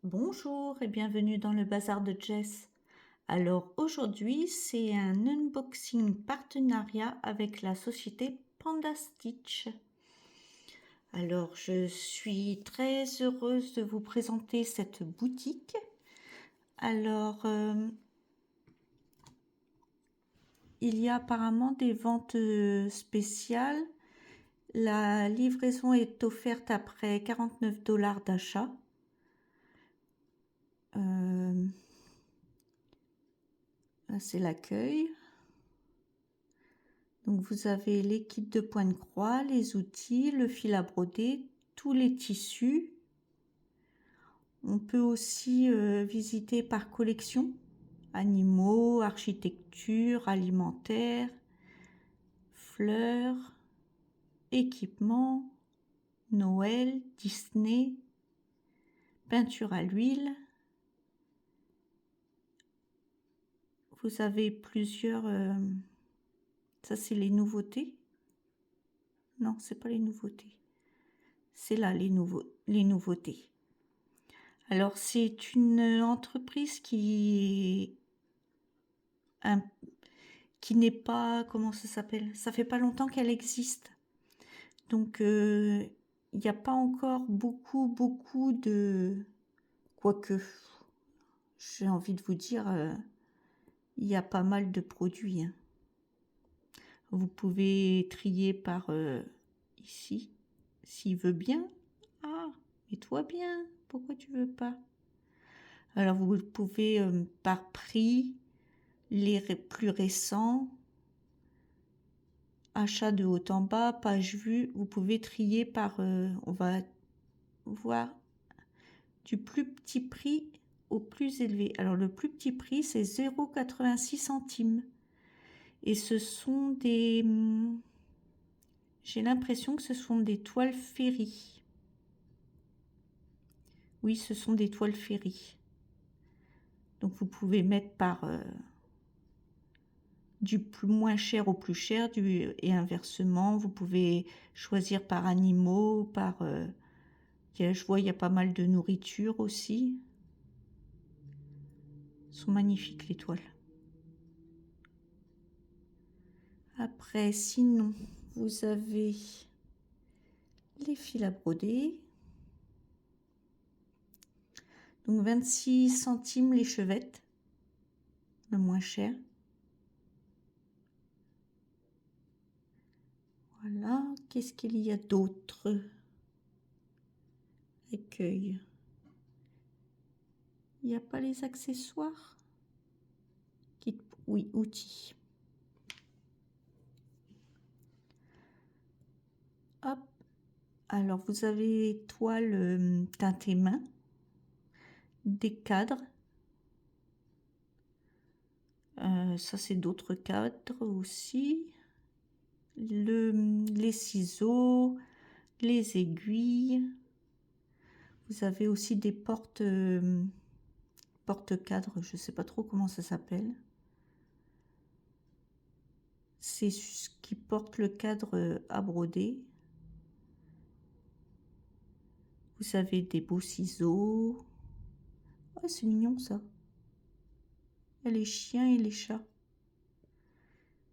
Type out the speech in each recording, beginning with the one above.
Bonjour et bienvenue dans le bazar de Jess. Alors aujourd'hui, c'est un unboxing partenariat avec la société Panda Stitch. Alors je suis très heureuse de vous présenter cette boutique. Alors il y a apparemment des ventes spéciales. La livraison est offerte après 49 $ d'achat. Là, c'est l'accueil. Donc vous avez les kits de point de croix, les outils, le fil à broder, tous les tissus. On peut aussi visiter par collection, animaux, architecture, alimentaire, fleurs, équipements, Noël, Disney, peinture à l'huile. Vous avez plusieurs... ça c'est les nouveautés. Non, c'est pas les nouveautés. C'est là les nouveautés. Alors, c'est une entreprise qui n'est pas, comment ça s'appelle? Ça fait pas longtemps qu'elle existe. Donc, il n'y a pas encore beaucoup de... Quoique, j'ai envie de vous dire, il y a pas mal de produits, hein. Vous pouvez trier par ici, s'il veut bien. Ah, et toi bien, pourquoi tu veux pas? Alors, vous pouvez par prix, les plus récents, achat de haut en bas, page vue, vous pouvez trier par, on va voir du plus petit prix au plus élevé. Alors le plus petit prix c'est 0,86 €. Et ce sont des, j'ai l'impression que ce sont des toiles Ferry. Oui, ce sont des toiles Ferry. Donc vous pouvez mettre par du plus moins cher au plus cher et inversement. Vous pouvez choisir par animaux, par... je vois il y a pas mal de nourriture aussi. Elles sont magnifiques les toiles. Après, sinon, vous avez les fils à broder. Donc 26 centimes les chevettes, le moins cher. Voilà, qu'est-ce qu'il y a d'autre? Accueil. Il n'y a pas les accessoires? Oui, outils. Hop. Alors, vous avez toile teintée main, des cadres. Ça, c'est d'autres cadres aussi. Les ciseaux, les aiguilles. Vous avez aussi des porte-cadres, je ne sais pas trop comment ça s'appelle. C'est ce qui porte le cadre à broder. Vous avez des beaux ciseaux. Oh, c'est mignon ça. Il y a les chiens et les chats.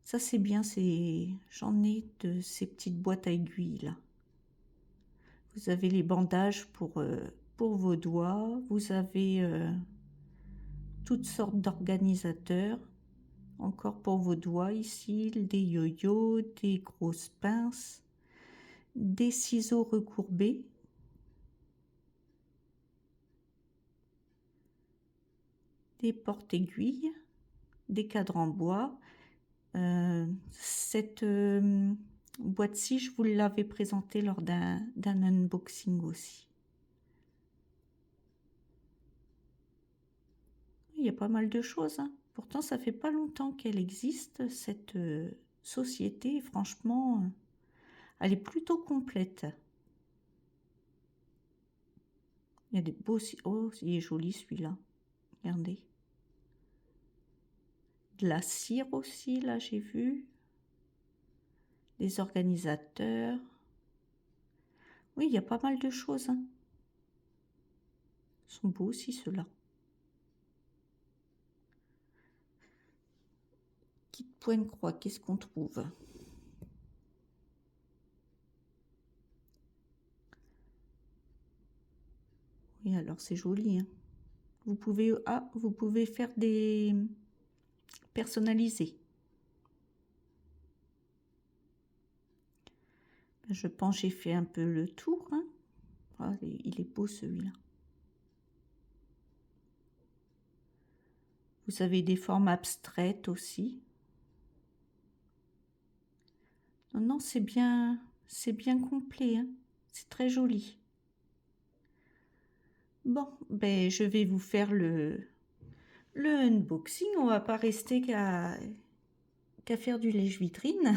Ça c'est bien, j'en ai de ces petites boîtes à aiguilles là. Vous avez les bandages pour vos doigts. Vous avez toutes sortes d'organisateurs. Encore pour vos doigts ici, des yo-yo, des grosses pinces, des ciseaux recourbés. Des porte-aiguilles, des cadres en bois. Cette boîte-ci, je vous l'avais présentée lors d'un unboxing aussi. Il y a pas mal de choses, hein. Pourtant, ça fait pas longtemps qu'elle existe, cette société. Franchement, elle est plutôt complète. Il y a des beaux... Oh, il est joli celui-là. Regardez. De la cire aussi, là, j'ai vu. Des organisateurs. Oui, il y a pas mal de choses, hein. Ils sont beaux aussi ceux-là. Petite pointe croix, qu'est-ce qu'on trouve? Oui, alors c'est joli, hein. Vous pouvez faire des personnalisés. Je pense que j'ai fait un peu le tour, hein. Ah, il est beau celui-là. Vous avez des formes abstraites aussi. Non, non, c'est bien complet, hein. C'est très joli. Bon, ben je vais vous faire le unboxing. On va pas rester qu'à faire du lèche-vitrine.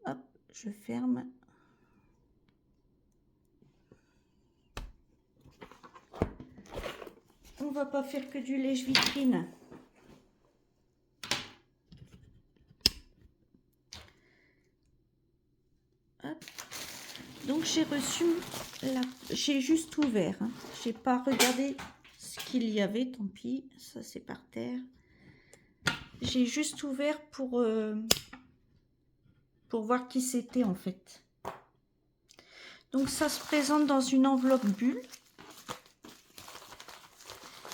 Hop, je ferme. On va pas faire que du lèche-vitrine. Hop. Donc j'ai reçu j'ai juste ouvert, hein. J'ai pas regardé ce qu'il y avait, tant pis, ça c'est par terre. J'ai juste ouvert pour voir qui c'était en fait. Donc ça se présente dans une enveloppe bulle.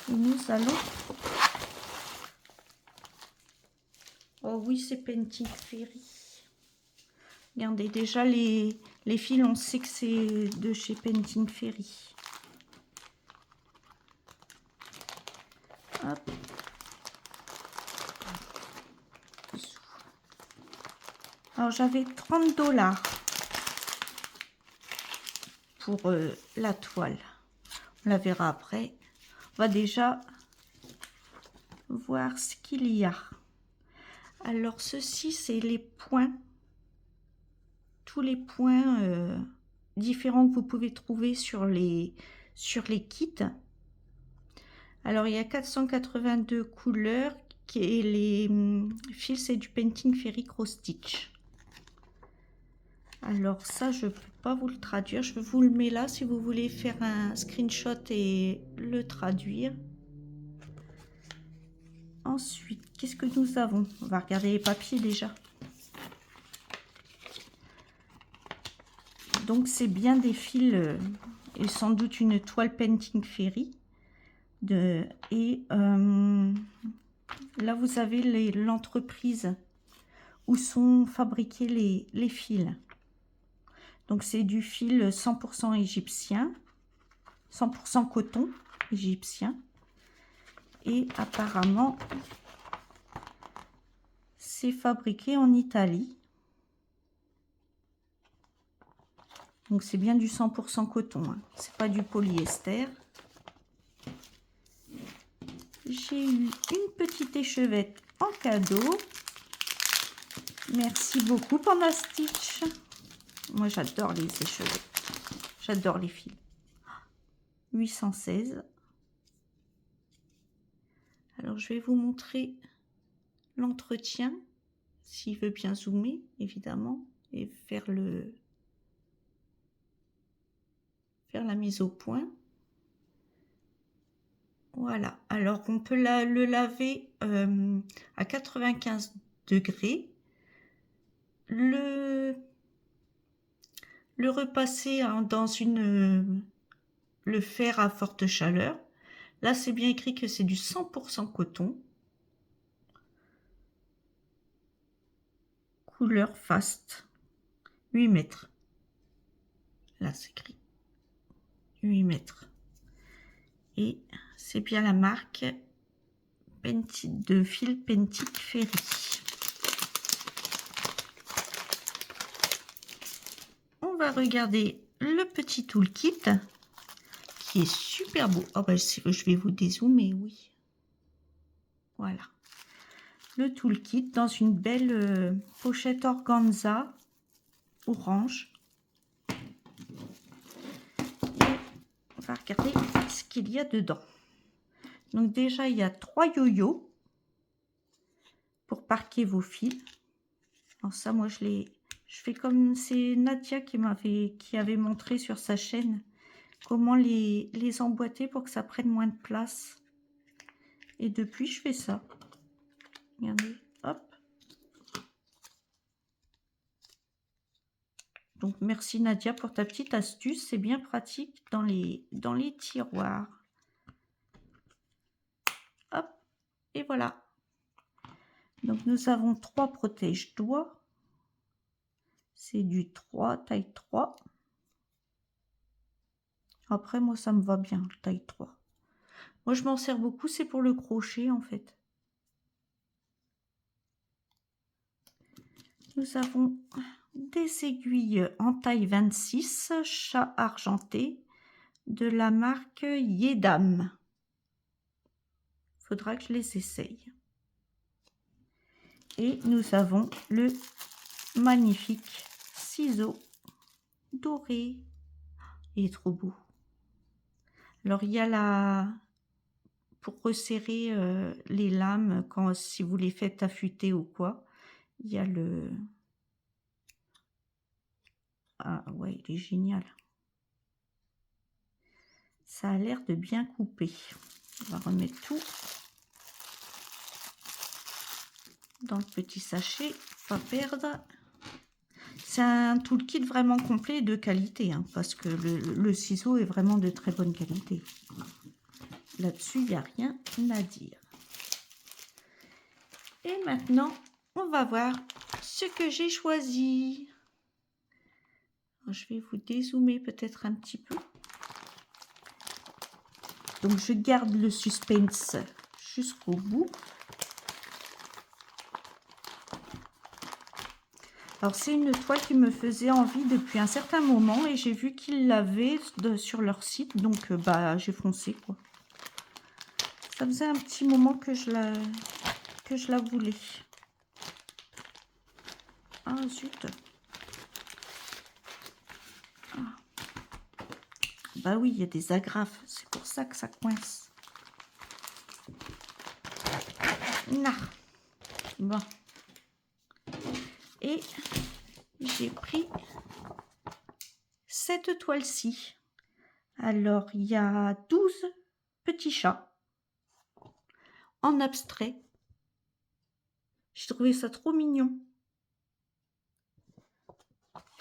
Et nous allons... Oh oui, c'est Penting Ferry. Regardez, déjà les fils, on sait que c'est de chez Penting Ferry. Hop. Alors j'avais 30 $ pour la toile. On la verra après. On va déjà voir ce qu'il y a. Alors ceci, c'est les points. Tous les points différents que vous pouvez trouver sur les kits. Alors il y a 482 couleurs et les fils, c'est du Penting Ferry Cross Stitch. Alors ça, je ne peux pas vous le traduire. Je vous le mets là si vous voulez faire un screenshot et le traduire. Ensuite, qu'est-ce que nous avons? On va regarder les papiers déjà. Donc c'est bien des fils et sans doute une toile Penting Ferry. Là vous avez l'entreprise où sont fabriqués les fils. Donc c'est du fil 100% égyptien, 100% coton égyptien. Et apparemment, c'est fabriqué en Italie. Donc c'est bien du 100% coton, hein. C'est pas du polyester. J'ai eu une petite échevette en cadeau. Merci beaucoup Panda Stitch. Moi j'adore les échevettes. J'adore les fils. 816. Alors je vais vous montrer l'entretien, s'il veut bien zoomer évidemment, et faire la mise au point. Voilà, alors on peut le laver à 95 degrés, le repasser dans le fer à forte chaleur. Là c'est bien écrit que c'est du 100% coton. Couleur fast, 8 mètres. Là c'est écrit 8 mètres. Et c'est bien la marque de fil Penting Ferry. On va regarder le petit toolkit qui est super beau. Oh bah, je vais vous dézoomer, oui. Voilà. Le toolkit dans une belle pochette organza orange. Et on va regarder ce qu'il y a dedans. Donc déjà, il y a 3 yo-yo pour parquer vos fils. Alors ça, moi, je fais comme c'est Nadia qui avait montré sur sa chaîne. comment les emboîter pour que ça prenne moins de place. Et depuis, je fais ça. Regardez, hop. Donc, merci Nadia pour ta petite astuce. C'est bien pratique dans les tiroirs. Hop, et voilà. Donc, nous avons 3 protège-doigts. C'est du 3, taille 3. Après, moi, ça me va bien, taille 3. Moi, je m'en sers beaucoup, c'est pour le crochet, en fait. Nous avons des aiguilles en taille 26, chat argenté, de la marque Yedam. Faudra que je les essaye. Et nous avons le magnifique ciseau doré. Il est trop beau. Alors, il y a la... Pour resserrer les lames, si vous les faites affûter ou quoi, il y a le... Ah ouais, il est génial. Ça a l'air de bien couper. On va remettre tout dans le petit sachet, pas perdre. C'est un toolkit vraiment complet et de qualité, hein, parce que le ciseau est vraiment de très bonne qualité. Là-dessus, il n'y a rien à dire. Et maintenant, on va voir ce que j'ai choisi. Alors, je vais vous dézoomer peut-être un petit peu. Donc, je garde le suspense jusqu'au bout. Alors, c'est une toile qui me faisait envie depuis un certain moment et j'ai vu qu'ils l'avaient sur leur site. Donc, j'ai foncé, quoi. Ça faisait un petit moment que je la voulais. Ah, zut. Ah. Bah oui, il y a des agrafes. C'est pour ça que ça coince. Non. Bon. Et j'ai pris cette toile-ci. Alors, il y a 12 petits chats en abstrait. J'ai trouvé ça trop mignon.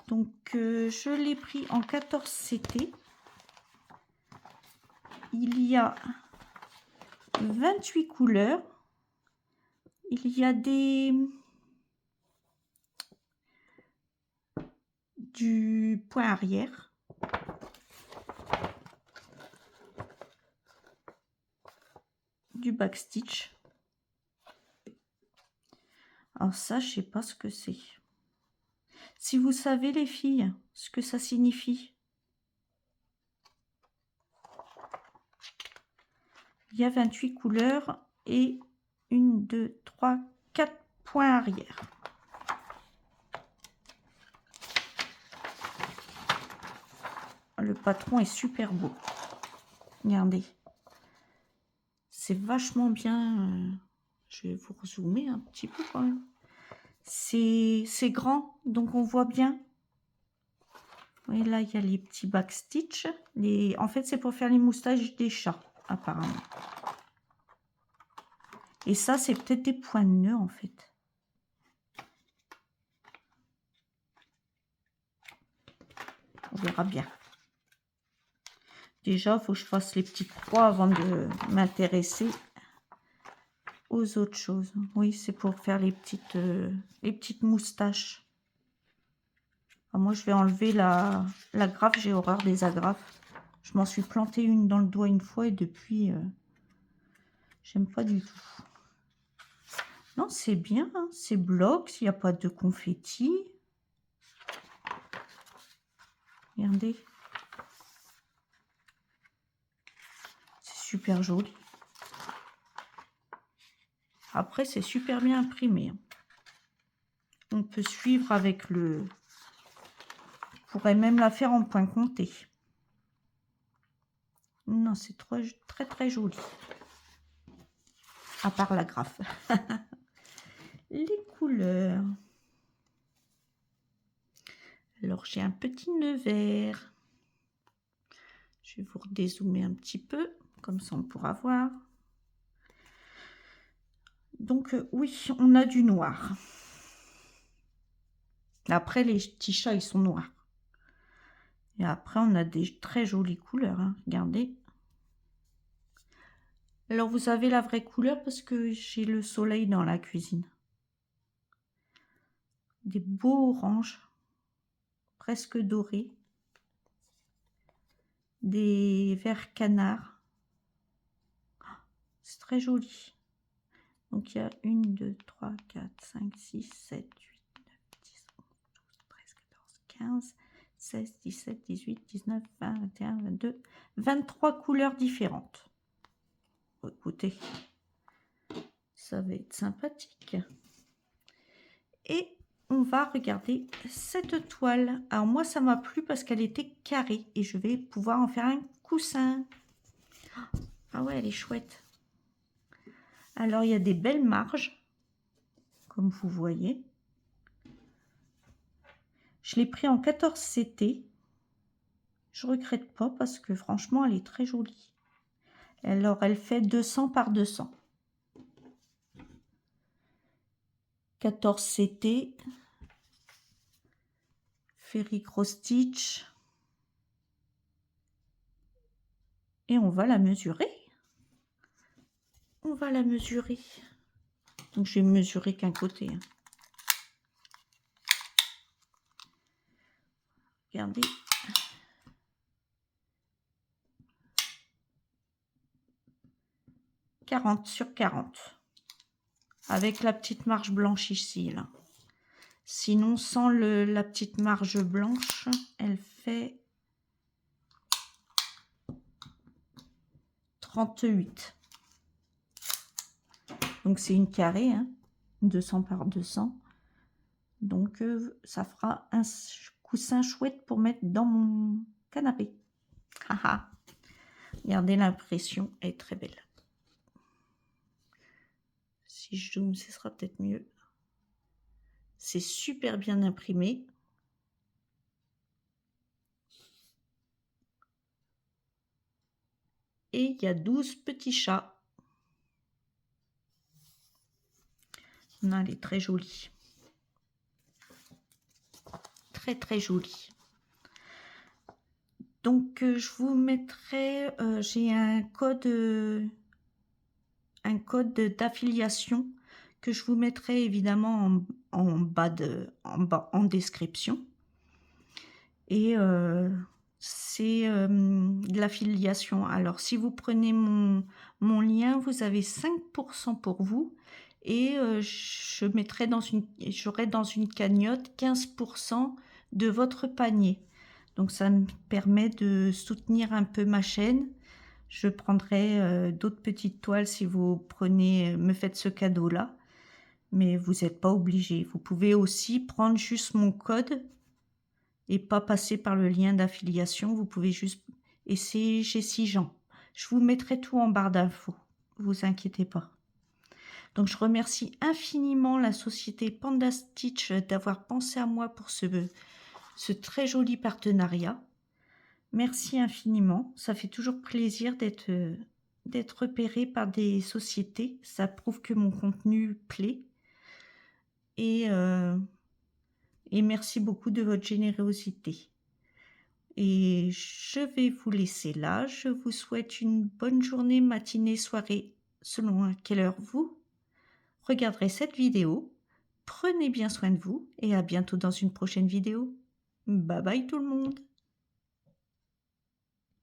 Donc, je l'ai pris en 14 CT. Il y a 28 couleurs. Il y a du point arrière. Du backstitch. Alors ça, je sais pas ce que c'est. Si vous savez, les filles, ce que ça signifie. Il y a 28 couleurs et 1, 2, 3, 4 points arrière. Le patron est super beau. Regardez. C'est vachement bien. Je vais vous zoomer un petit peu quand même. C'est grand, donc on voit bien. Et là, il y a les petits backstitch. En fait, c'est pour faire les moustaches des chats, apparemment. Et ça, c'est peut-être des points de nœud, en fait. On verra bien. Déjà, il faut que je fasse les petites croix avant de m'intéresser aux autres choses. Oui, c'est pour faire les petites moustaches. Alors moi, je vais enlever l'agrafe. J'ai horreur des agrafes. Je m'en suis planté une dans le doigt une fois et depuis, j'aime pas du tout. Non, c'est bien, hein, c'est bloc, il n'y a pas de confetti. Regardez. C'est super joli. Après, c'est super bien imprimé. On peut suivre avec le... On pourrait même la faire en point compté. Non, c'est très, très joli. À part l'agrafe. Les couleurs. Alors, j'ai un petit nœud vert. Je vais vous redézoomer un petit peu, comme ça on pourra voir. Donc oui, on a du noir. Après, les petits chats, ils sont noirs. Et après, on a des très jolies couleurs, hein. Regardez. Alors, vous avez la vraie couleur parce que j'ai le soleil dans la cuisine. Des beaux oranges, presque dorés. Des verts canards. C'est très joli. Donc, il y a 1, 2, 3, 4, 5, 6, 7, 8, 9, 10, 11, 12, 13, 14, 15, 16, 17, 18, 19, 20, 21, 22, 23 couleurs différentes. Bon, écoutez, ça va être sympathique. Et on va regarder cette toile. Alors moi, ça m'a plu parce qu'elle était carrée et je vais pouvoir en faire un coussin. Ah ouais, elle est chouette. Alors, il y a des belles marges, comme vous voyez. Je l'ai pris en 14 CT. Je regrette pas parce que franchement, elle est très jolie. Alors, elle fait 200 par 200. 14 CT. Ferry Cross Stitch. Et on va la mesurer. On va la mesurer. Donc, je vais mesurer qu'un côté. Hein. Regardez. « 40 sur 40. Avec la petite marge blanche ici, là. Sinon, sans la petite marge blanche, elle fait 38. Donc, c'est une carrée, hein, 200 par 200. Donc, ça fera un coussin chouette pour mettre dans mon canapé. Haha. Regardez, l'impression est très belle. Si je zoome, ce sera peut-être mieux. C'est super bien imprimé. Et il y a 12 petits chats. Non, elle est très jolie. Très, très jolie. Donc, je vous mettrai... j'ai un code d'affiliation que je vous mettrai évidemment en bas en description. Et c'est de l'affiliation. Alors, si vous prenez mon lien, vous avez 5% pour vous. Et j'aurai dans une cagnotte 15% de votre panier. Donc, ça me permet de soutenir un peu ma chaîne. Je prendrai d'autres petites toiles si vous me faites ce cadeau-là. Mais vous n'êtes pas obligé. Vous pouvez aussi prendre juste mon code et pas passer par le lien d'affiliation. Vous pouvez juste essayer chez Sijan. Je vous mettrai tout en barre d'infos. Ne vous inquiétez pas. Donc, je remercie infiniment la société Panda Stitch d'avoir pensé à moi pour ce très joli partenariat. Merci infiniment. Ça fait toujours plaisir d'être repéré par des sociétés. Ça prouve que mon contenu plaît. Et merci beaucoup de votre générosité. Et je vais vous laisser là. Je vous souhaite une bonne journée, matinée, soirée, selon à quelle heure vous regarderez cette vidéo. Prenez bien soin de vous et à bientôt dans une prochaine vidéo. Bye bye tout le monde.